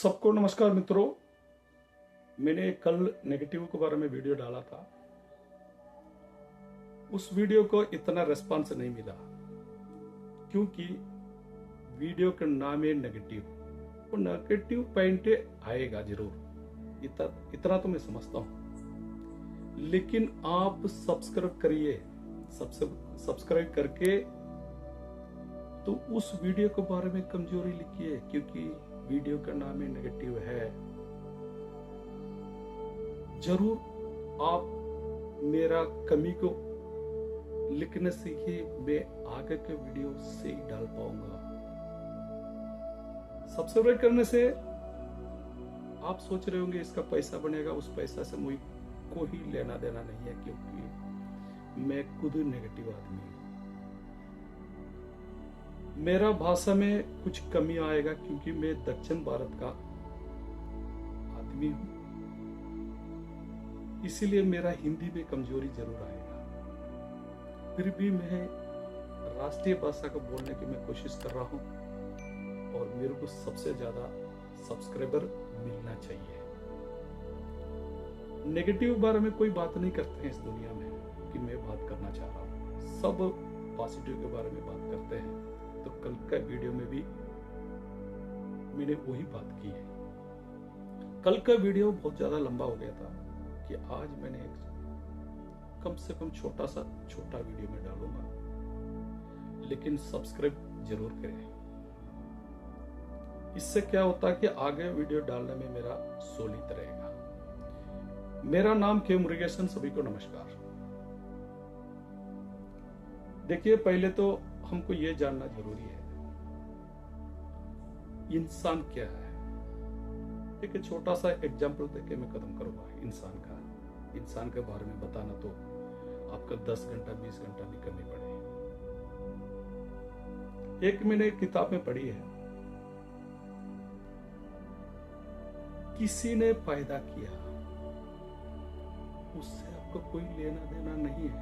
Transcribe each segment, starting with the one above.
सबको नमस्कार मित्रों। मैंने कल नेगेटिव के बारे में वीडियो डाला था। उस वीडियो को इतना रिस्पांस नहीं मिला क्योंकि वीडियो का नाम है नेगेटिव। वो नेगेटिव पॉइंट आएगा जरूर, इतना तो मैं समझता हूं, लेकिन आप सब्सक्राइब करिए। सब्सक्राइब करके तो उस वीडियो के बारे में कमजोरी लिखिए, क्योंकि वीडियो का नाम ही नेगेटिव है। जरूर आप मेरा कमी को लिखने से ही मैं आगे के वीडियो से ही डाल पाऊंगा। सब्सक्राइब करने से आप सोच रहे होंगे इसका पैसा बनेगा, उस पैसा से मुझे कोई लेना देना नहीं है, क्योंकि मैं खुद नेगेटिव आदमी हूं। मेरा भाषा में कुछ कमी आएगा क्योंकि मैं दक्षिण भारत का आदमी हूं, इसीलिए मेरा हिंदी में कमजोरी जरूर आएगा। फिर भी मैं राष्ट्रीय भाषा को बोलने की मैं कोशिश कर रहा हूं और मेरे को सबसे ज्यादा सब्सक्राइबर मिलना चाहिए। नेगेटिव बारे में कोई बात नहीं करते हैं इस दुनिया में कि मैं बात करना चाह रहा हूं। सब पॉजिटिव के बारे में बात करते हैं। तो कल का वीडियो में भी मैंने वही बात की है। कल का वीडियो बहुत ज्यादा लंबा हो गया था कि आज मैंने एक कम से कम छोटा वीडियो में डालूंगा, लेकिन सब्सक्राइब जरूर करें। इससे क्या होता है कि आगे वीडियो डालने में मेरा सोलित रहेगा। मेरा नाम के मुरुगेशन। सभी को नमस्कार। देखिए, पहले तो हमको ये जानना जरूरी है इंसान क्या है। एक छोटा सा एग्जाम्पल देके मैं खत्म करूंगा। इंसान के बारे में बताना तो आपका 10 घंटा 20 घंटा निकलनी पड़े। एक मैंने किताब में पढ़ी है, किसी ने पैदा किया उससे आपको कोई लेना देना नहीं है।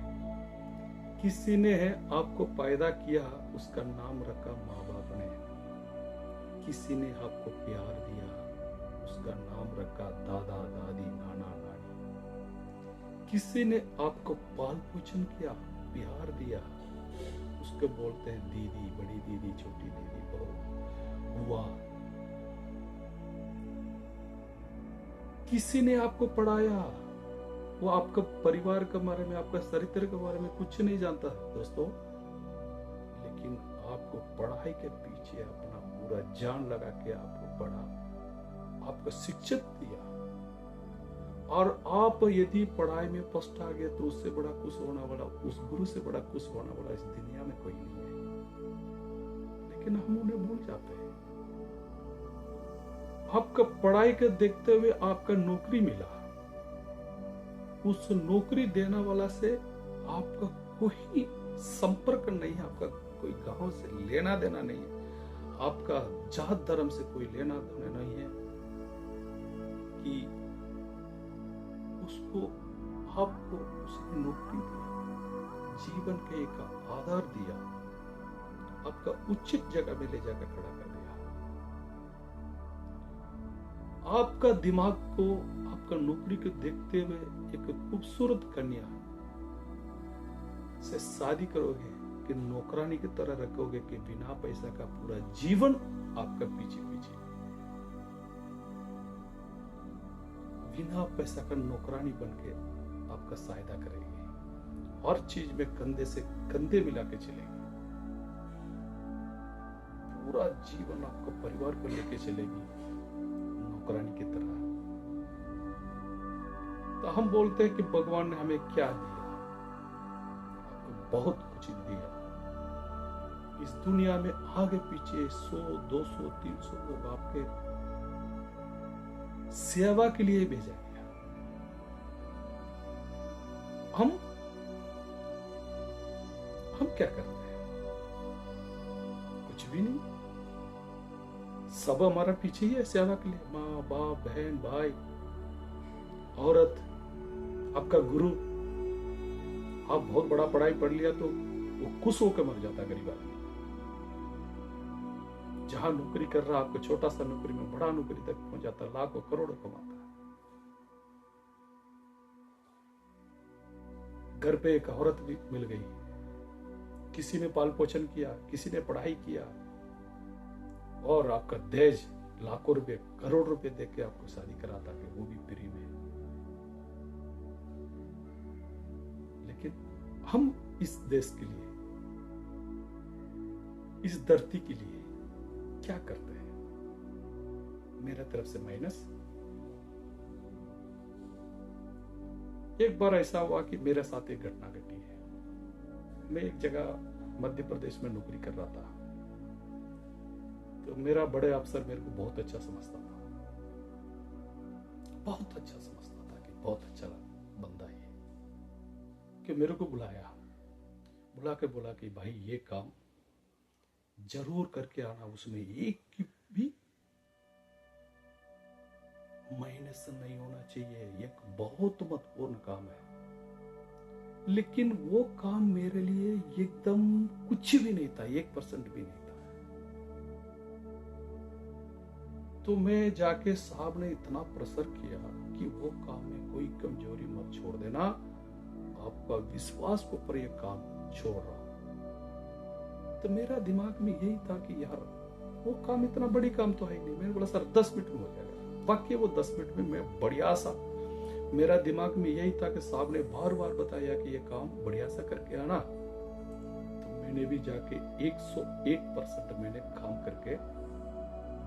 किसी ने है आपको पैदा किया, उसका नाम रखा माँ बाप ने। किसी ने आपको प्यार दिया, उसका नाम रखा दादा दादी नाना नानी। किसी ने आपको पाल पोषण किया, प्यार दिया, उसको बोलते हैं दीदी, बड़ी दीदी, छोटी दीदी, बहू, बुआ। किसी ने आपको पढ़ाया, वो आपका परिवार के बारे में, आपका चरित्र के बारे में कुछ नहीं जानता दोस्तों, लेकिन आपको पढ़ाई के पीछे अपना पूरा जान लगा के आपको पढ़ा, आपको शिक्षित दिया। और आप यदि पढ़ाई में फर्स्ट आ गए तो उससे बड़ा खुश होने वाला, उस गुरु से बड़ा खुश होने वाला इस दुनिया में कोई नहीं है। लेकिन हम उन्हें भूल जाते हैं। आपका पढ़ाई के देखते हुए आपका नौकरी मिला, उस नौकरी देने वाला से आपका कोई संपर्क नहीं है, आपका कोई गांव से लेना देना नहीं है, आपका जात धर्म से कोई लेना देना नहीं है कि आपको उसने नौकरी दिया, जीवन के एक आधार दिया, आपका उचित जगह में ले जाकर खड़ा कर दिया। आपका दिमाग को आपका नौकरी को देखते हुए एक खूबसूरत कन्या से शादी करोगे कि नौकरानी की तरह रखोगे कि बिना पैसा का पूरा जीवन आपका पीछे पीछे, बिना पैसा का नौकरानी बनके आपका सहायता करेगी, हर चीज में कंधे से कंधे मिला के चलेगी, पूरा जीवन आपका परिवार को लेके चलेगी नौकरानी की तरह। तो हम बोलते हैं कि भगवान ने हमें क्या दिया, आपको बहुत कुछ दिया। इस दुनिया में आगे पीछे 100 200 300 लोग आपके सेवा के लिए भेजा गया। हम क्या करते हैं? कुछ भी नहीं। सब हमारा पीछे ही है सेवा के लिए, माँ बाप, बहन, भाई, औरत, आपका गुरु। आप बहुत बड़ा पढ़ाई पढ़ लिया तो वो खुश होकर मर जाता गरीब आदमी। जहां नौकरी कर रहा आपको छोटा सा नौकरी में बड़ा नौकरी तक पहुंच जाता, लाखों करोड़ों कमाता है। घर पे एक औरत भी मिल गई, किसी ने पाल पोषण किया, किसी ने पढ़ाई किया, और आपका दहेज लाखों रुपए करोड़ रुपए देके आपको शादी कराता है, वो भी फ्री में। लेकिन हम इस देश के लिए, इस धरती के लिए क्या करते हैं? मेरा तरफ से माइनस। एक बार ऐसा हुआ कि मेरे साथ एक घटना घटी है। मैं एक जगह मध्य प्रदेश में नौकरी कर रहा था, तो मेरा बड़े अफसर मेरे को बहुत अच्छा समझता था, बहुत अच्छा समझता था कि बहुत अच्छा बंदा है, कि मेरे को बुला के बोला कि भाई ये काम जरूर करके आना, उसमें एक भी माइनस नहीं होना चाहिए, एक बहुत महत्वपूर्ण काम है। लेकिन वो काम मेरे लिए एकदम कुछ भी नहीं था, 1% भी नहीं था। तो मैं जाके साहब ने इतना प्रेशर किया कि वो काम में कोई कमजोरी मत छोड़ देना, आपका विश्वास के ऊपर ये काम छोड़ रहा। तो मेरा दिमाग में यही था कि यार वो काम इतना बड़ी काम तो है नहीं। मैंने बोला सर 10 मिनट में हो जाएगा। बाकी वो 10 मिनट में मैं बढ़िया सा, मेरा दिमाग में यही था कि साहब ने बार बार बताया कि ये काम बढ़िया सा करके आना। तो मैंने भी जाके 101% मैंने काम करके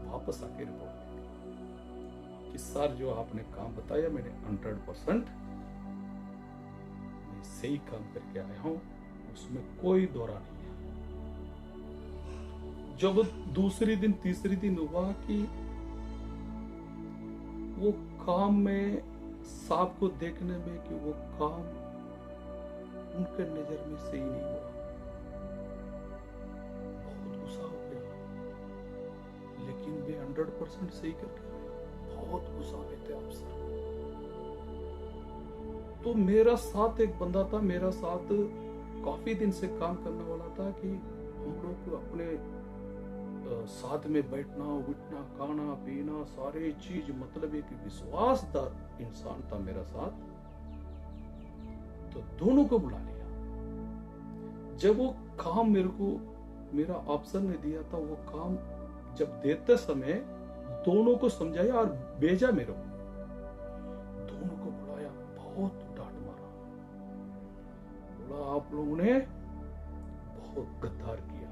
वापस आके रिपोर्ट दी कि सर जो आपने काम बताया मैंने 100% मैं सही काम करके आया हूं, उसमें कोई दौरा नहीं है। जब दूसरी दिन तीसरी दिन हुआ कि वो काम में साहब को देखने में कि वो काम उनके नजर में सही नहीं हुआ, बहुत गुस्सा हो गया। लेकिन वे 100% सही करके बहुत गुस्सा में थे अफसर। तो मेरा साथ एक बंदा था, मेरा साथ काफी दिन से काम करने वाला था कि हम लोग को अपने साथ में बैठना उठना खाना पीना सारे चीज, मतलब एक विश्वासदार इंसान था मेरा साथ। तो दोनों को बुला लिया। जब वो काम मेरे को मेरा अफसर ने दिया था, वो काम जब देते समय दोनों को समझाया और भेजा मेरे को, दोनों को बुलाया, बहुत डांट मारा, बोला आप लोगों ने बहुत गद्दार किया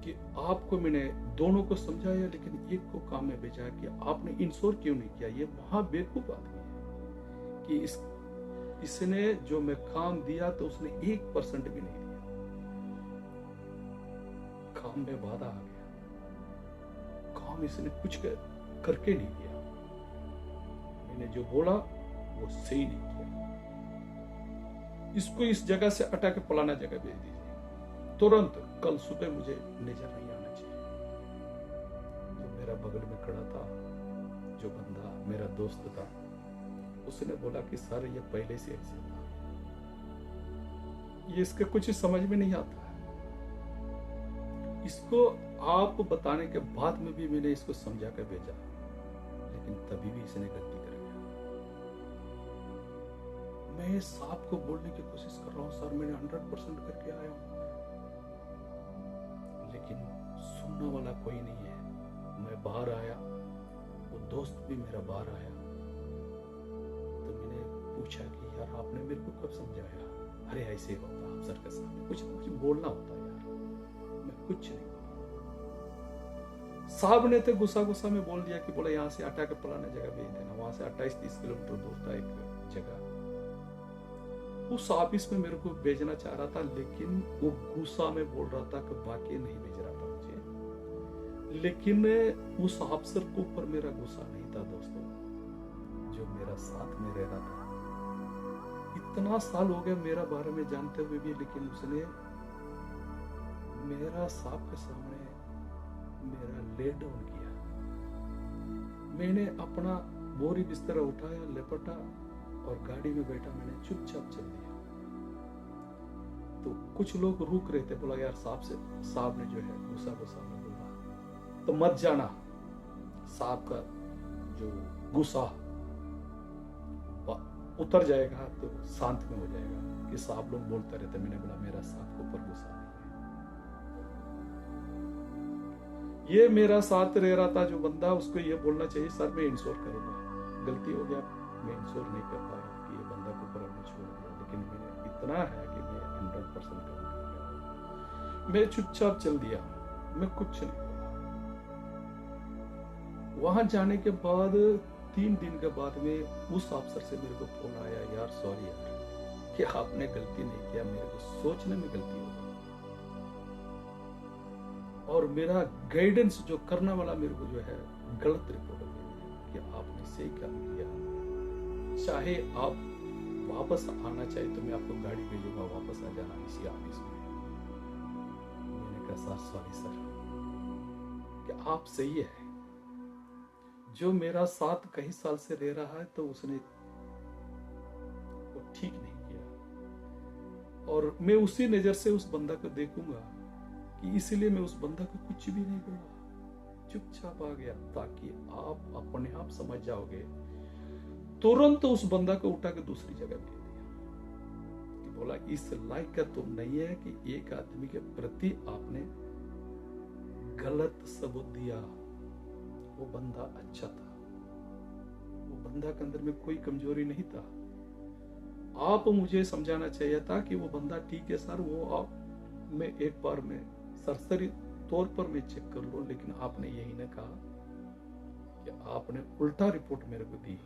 कि आपको मैंने दोनों को समझाया लेकिन एक को काम में भेजा कि आपने इंश्योर क्यों नहीं किया। ये महा बेवकूफ आदमी है कि इसने जो मैं काम दिया तो उसने 1% भी नहीं दिया, काम में बाधा आ गया, काम इसने कुछ करके नहीं किया, मैंने जो बोला वो सही नहीं किया, इसको इस जगह से हटा के फलाना जगह भेज दीजिए तुरंत, कल सुबह मुझे नजर नहीं आना चाहिए। जो मेरा बगल में खड़ा था, जो बंदा मेरा दोस्त था, उसने बोला कि सर ये पहले से ऐसे था, ये इसके कुछ समझ में नहीं आता है। इसको आप बताने के बाद में भी मैंने इसको समझा कर भेजा, लेकिन तभी भी इसने गलती कर दिया। मैं साहब को बोलने की कोशिश कर रहा हूँ, सर मैंने 100% करके आया हूँ, लेकिन सुनने वाला कोई नहीं है। मैं बाहर आया, वो दोस्त भी मेरा बाहर आया, तो मैंने पूछा कि यार आपने मेरे को कब समझाया? अरे ऐसे होता अफसर के सामने कुछ ना कुछ बोलना होता यार, मैं कुछ नहीं। साहब ने तो गुस्सा में बोल दिया कि बोला यहाँ से हटा के फलाने जगह भेज देना। वहां से 28-30 किलोमीटर दूर था एक जगह, उस ऑफिस में मेरे को भेजना चाह रहा था, लेकिन वो गुस्सा में बोल रहा था कि बाकी नहीं भेज रहा था मुझे। लेकिन उस अफसर के ऊपर मेरा गुस्सा नहीं था दोस्तों, जो मेरा साथ में रह रहा था। इतना साल हो गया मेरा बारे में जानते हुए भी, लेकिन उसने मेरा साहब के सामने मेरा ले डाउन किया। मैंने अपना बोरी बिस्तरा उठाया, लिपटा और गाड़ी में बैठा, मैंने चुपचाप चल दिया। तो कुछ लोग रुक रहे थे, बोला यार साहब ने जो है गुस्सा में बोला तो मत जाना, सांप का जो गुस्सा उतर जाएगा तो शांत में हो जाएगा। कि सांप लोग बोलते रहते, मैंने बोला मेरा सांप के ऊपर गुस्सा नहीं है। ये मेरा साथ रह रहा था जो बंदा, उसको ये बोलना चाहिए सर मैं इंश्योर करूंगा, गलती हो गया मैं इंश्योर नहीं कर पाया कि ये बंदा के ऊपर हमने छोड़ दिया, लेकिन मैंने इतना है कि मैं 100% करूंगा। मैं चुपचाप चल दिया, मैं कुछ नहीं बोला। वहां जाने के बाद 3 दिन के बाद में उस अफसर से मेरे को फोन आया, यार सॉरी यार कि आपने गलती नहीं किया, मेरे को सोचने में गलती हो गई, और मेरा गाइडेंस जो करने वाला मेरे को जो है गलत रिपोर्ट दे दिया कि आपने सही काम किया, चाहे आप वापस आना चाहिए तो मैं आपको गाड़ी भेजूंगा, वापस आ जाना इसी ऑफिस में। मैंने कहा सर सॉरी सर, कि आप सही है, जो मेरा साथ कई साल से रह रहा है तो उसने वो ठीक नहीं किया, और मैं उसी नजर से उस बंदा को देखूंगा कि इसलिए मैं उस बंदा को कुछ भी नहीं बोला, चुपचाप आ गया, ताकि आप अपने आप समझ जाओगे। तुरंत उस बंदा को उठा के दूसरी जगह भेज दिया कि बोला इस लायक का तुम नहीं है कि एक आदमी के प्रति आपने गलत सबूत दिया। वो बंदा अच्छा था, वो बंदा के अंदर में कोई कमजोरी नहीं था। आप मुझे समझाना चाहिए था कि वो बंदा ठीक है सर, वो आप मैं एक बार में सरसरी तौर पर मैं चेक कर लूं, लेकिन आपने यही ना कहा कि आपने उल्टा रिपोर्ट मेरे को दी।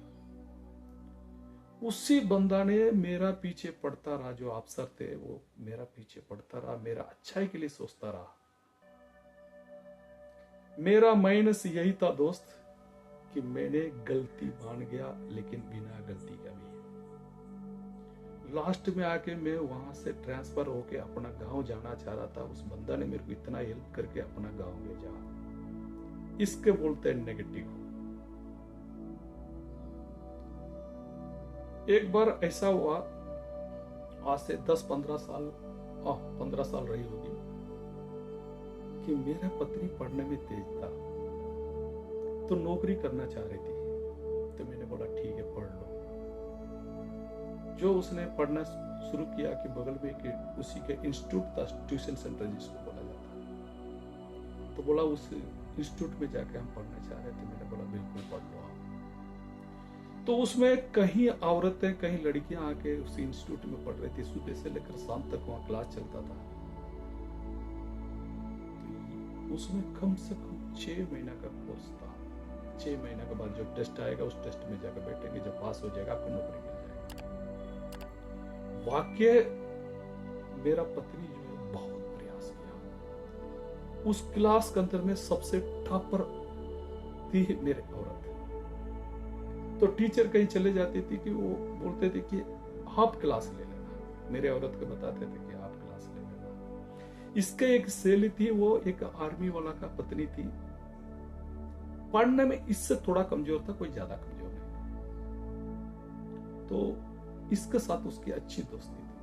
उसी बंदा ने मेरा पीछे पड़ता रहा, जो अफसर थे वो मेरा पीछे पड़ता रहा, मेरा अच्छाई के लिए सोचता रहा। मेरा माइनस यही था दोस्त कि मैंने गलती मान गया, लेकिन बिना गलती का भी। लास्ट में आके मैं वहां से ट्रांसफर होके अपना गांव जाना चाह रहा था, उस बंदा ने मेरे को इतना हेल्प करके अपना गांव भेजा। इसके बोलते हैं नेगेटिव। एक बार ऐसा हुआ, आज से 10-15 साल 15 साल रही होगी, कि मेरा पत्नी पढ़ने में तेज था, तो नौकरी करना चाह रही थी, तो मैंने बोला ठीक है पढ़ लो। जो उसने पढ़ना शुरू किया कि बगल में कि उसी के इंस्टीट्यूट था, ट्यूशन सेंटर जिसको बोला जाता, तो बोला उस इंस्टीट्यूट में जाके हम पढ़ना चाह रहे थे। मैंने बोला बिल्कुल पढ़ लो आप। तो उसमें कहीं औरतें कहीं लड़कियां आके उस इंस्टीट्यूट में पढ़ रही थी, सुबह से लेकर शाम तक वहां क्लास चलता था। उसमें कम से कम 6 महीना का कोर्स था। 6 महीना के बाद जो टेस्ट आएगा उस टेस्ट में जाकर बैठेंगे, जब पास हो जाएगा आपको नौकरी मिल जाएगी। वाक्य मेरा पत्नी जो है बहुत प्रयास किया। उस क्लास के अंदर में सबसे टॉपर थी मेरे औरत। तो टीचर कहीं चले जाती थी कि वो बोलते थे कि आप क्लास ले लेना, मेरे औरत को बताते थे कि आप क्लास ले लेना। इसका एक सहेली थी, वो एक आर्मी वाला का पत्नी थी, पढ़ने में इससे थोड़ा कमजोर था, कोई ज्यादा कमजोर नहीं था। तो इसके साथ उसकी अच्छी दोस्ती थी।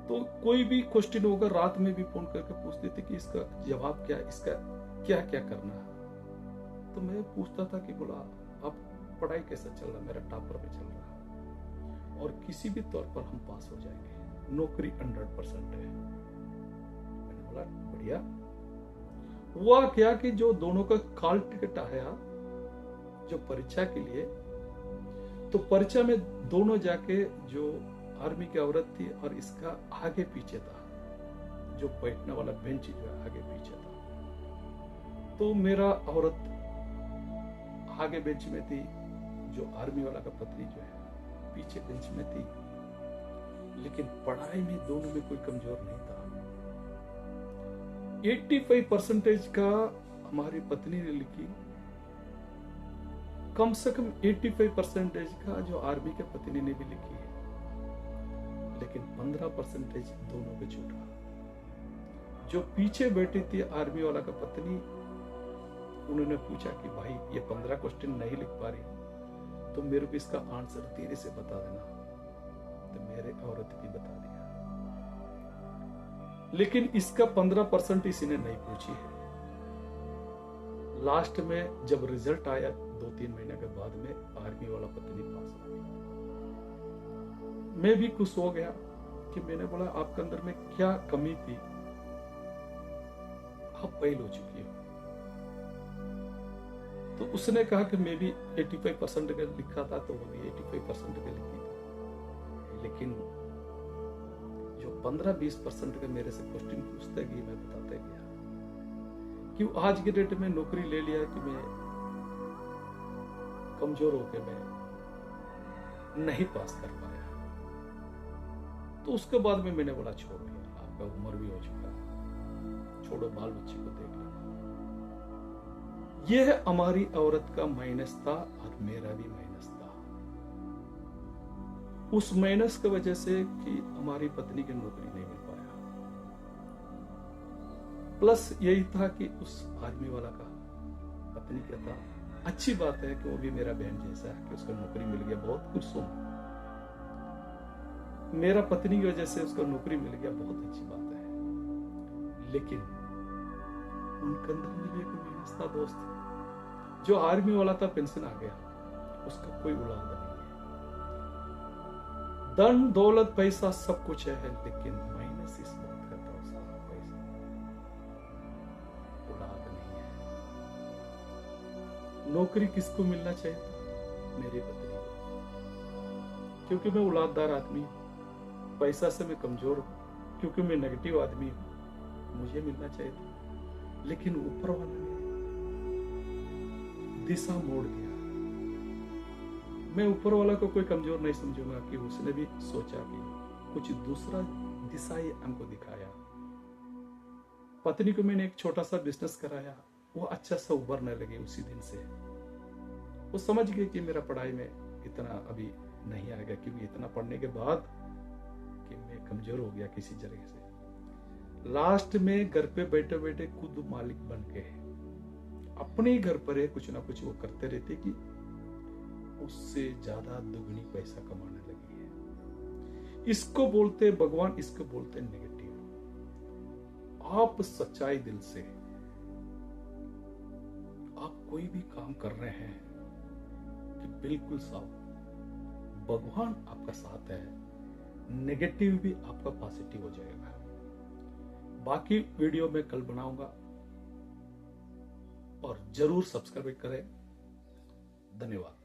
तो कोई भी क्वेश्चन होगा रात में भी फोन करके पूछते थे कि इसका जवाब क्या, इसका क्या क्या करना है। तो मैं पूछता था कि बोला अब पढ़ाई कैसा चल रहा, मेरा टॉपर में चल रहा, और किसी भी तौर पर हम पास हो जाएंगे, नौकरी 100% है। मैंने बोला बढ़िया। हुआ क्या कि जो दोनों का कॉल टिकट आया जो परीक्षा के लिए, तो परीक्षा में दोनों जाके, जो आर्मी की औरत थी और इसका आगे पीछे था, जो बैठने वाला बेंच जो है आगे पीछे था। तो मेरा औरत आगे बेंच में थी, जो आर्मी वाला का पत्नी जो है पीछे बेंच में थी, लेकिन पढ़ाई में दोनों में कोई कमजोर नहीं था। 85% का हमारी पत्नी ने लिखी, कम से कम 85% का जो आर्मी के पत्नी ने भी लिखी है, लेकिन 15% दोनों पे छूटा। जो पीछे बैठी थी आर्मी वाला का पत्नी, उन्होंने पूछा कि भाई ये 15 क्वेश्चन नहीं लिख पा रही, तो मेरे को इसका आंसर तेरे से बता देना। तो मेरे औरत भी बता दिया, लेकिन इसका 15% इसने नहीं पूछी है। लास्ट में जब रिजल्ट आया 2-3 महीने के बाद में आर्मी वाला पत्नी पास आ गया। मैं भी खुश हो गया कि मैंने बोला आपके अंदर में क्या कमी थी, आप फेल हो चुकी हो। तो उसने कहा कि मैं भी 85% का लिखा था, तो वो भी 85% का लिखी थी, लेकिन जो 15-20% का मेरे से क्वेश्चन पूछते गई, मैं बताते गया कि आज के डेट में नौकरी ले लिया कि मैं कमजोर होकर मैं नहीं पास कर पाया। तो उसके बाद में मैंने बोला छोड़ दिया, आपका उम्र भी हो चुका है, छोड़ो, बाल बच्चे को देख लेना। यह हमारी औरत का माइनस था और मेरा भी माइनस था। उस माइनस की वजह से कि हमारी पत्नी की नौकरी नहीं मिल पाया, प्लस यही था कि उस आर्मी वाला का पत्नी क्या था। अच्छी बात है कि वो भी मेरा बहन जैसा है कि उसको नौकरी मिल गया, बहुत कुछ सुन। मेरा पत्नी की वजह से उसको नौकरी मिल गया, बहुत अच्छी बात है, लेकिन उनके अंदर में भी एक माइनस था दोस्त। जो आर्मी वाला था पेंशन आ गया, उसका कोई औलाद नहीं है। धन दौलत पैसा सब कुछ है, लेकिन माइनस इस बात का था उसका पैसा, औलाद नहीं है। नौकरी किसको मिलना चाहिए था? मेरी पत्नी को, क्योंकि मैं औलाददार आदमी हूं, पैसा से मैं कमजोर हूं, क्योंकि मैं नेगेटिव आदमी हूं, मुझे मिलना चाहिए था। लेकिन ऊपर वाला ने दिशा मोड़ दिया। मैं ऊपर वाला को कोई कमजोर नहीं समझूंगा कि उसने भी सोचा कि कुछ दूसरा दिशा ही हमको दिखाया। पत्नी को मैंने एक छोटा सा बिजनेस कराया, वो अच्छा सा उभरने लगे। उसी दिन से वो समझ गए कि मेरा पढ़ाई में इतना अभी नहीं आएगा, क्योंकि इतना पढ़ने के बाद कि मैं कमजोर हो गया किसी जगह से। लास्ट में घर पे बैठे बैठे खुद मालिक बन के अपने घर पर है कुछ ना कुछ वो करते रहते कि उससे ज्यादा दुगनी पैसा कमाने लगी है। इसको बोलते भगवान, इसको बोलते नेगेटिव। आप सच्चाई दिल से आप कोई भी काम कर रहे हैं कि बिल्कुल साफ, भगवान आपका साथ है, नेगेटिव भी आपका पॉजिटिव हो जाएगा। बाकी वीडियो में कल बनाऊंगा, और जरूर सब्सक्राइब करें। धन्यवाद।